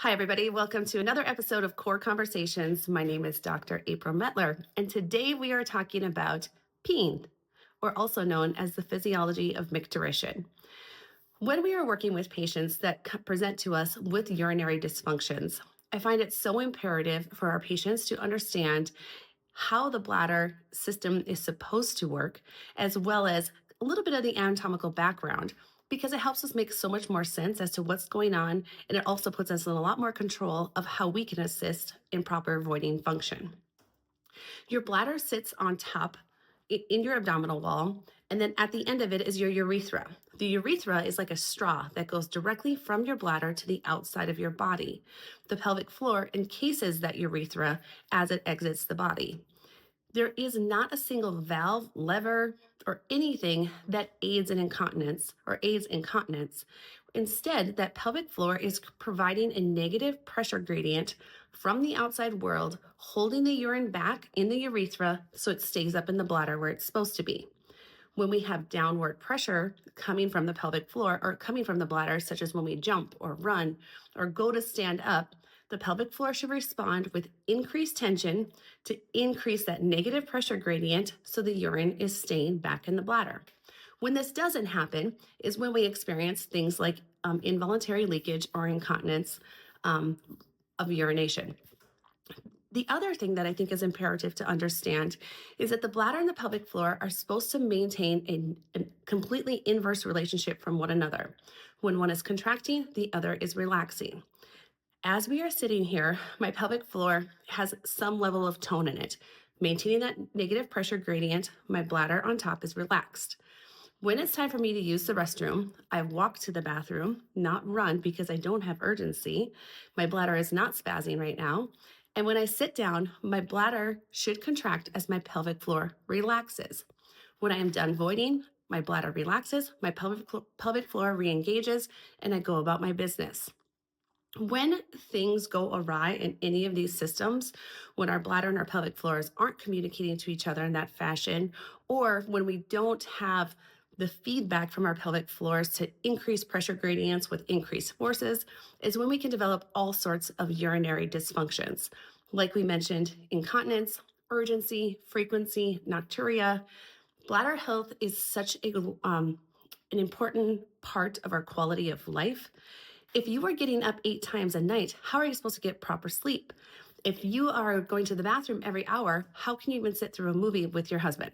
Hi, everybody. Welcome to another episode of Core Conversations. My name is Dr. April Metler, and today we are talking about peeing, or also known as the physiology of micturition. When we are working with patients that present to us with urinary dysfunctions, I find it so imperative for our patients to understand how the bladder system is supposed to work, as well as a little bit of the anatomical background, because it helps us make so much more sense as to what's going on. And it also puts us in a lot more control of how we can assist in proper voiding function. Your bladder sits on top in your abdominal wall, and then at the end of it is your urethra. The urethra is like a straw that goes directly from your bladder to the outside of your body. The pelvic floor encases that urethra as it exits the body. There is not a single valve, lever, or anything that aids in incontinence or aids incontinence. Instead, that pelvic floor is providing a negative pressure gradient from the outside world, holding the urine back in the urethra so it stays up in the bladder where it's supposed to be. When we have downward pressure coming from the pelvic floor or coming from the bladder, such as when we jump or run or go to stand up, the pelvic floor should respond with increased tension to increase that negative pressure gradient so the urine is staying back in the bladder. When this doesn't happen is when we experience things like involuntary leakage or incontinence of urination. The other thing that I think is imperative to understand is that the bladder and the pelvic floor are supposed to maintain a completely inverse relationship from one another. When one is contracting, the other is relaxing. As we are sitting here, my pelvic floor has some level of tone in it. Maintaining that negative pressure gradient, my bladder on top is relaxed. When it's time for me to use the restroom, I walk to the bathroom, not run because I don't have urgency. My bladder is not spazzing right now. And when I sit down, my bladder should contract as my pelvic floor relaxes. When I am done voiding, my bladder relaxes, my pelvic floor re-engages, and I go about my business. When things go awry in any of these systems, when our bladder and our pelvic floors aren't communicating to each other in that fashion, or when we don't have the feedback from our pelvic floors to increase pressure gradients with increased forces, is when we can develop all sorts of urinary dysfunctions. Like we mentioned, incontinence, urgency, frequency, nocturia. Bladder health is such an important part of our quality of life. If you are getting up 8 times a night, how are you supposed to get proper sleep? If you are going to the bathroom every hour, how can you even sit through a movie with your husband?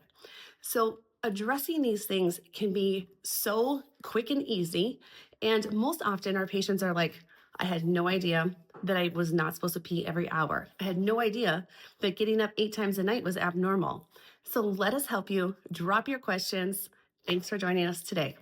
So addressing these things can be so quick and easy. And most often our patients are like, I had no idea that I was not supposed to pee every hour. I had no idea that getting up 8 times a night was abnormal. So let us help you. Drop your questions. Thanks for joining us today.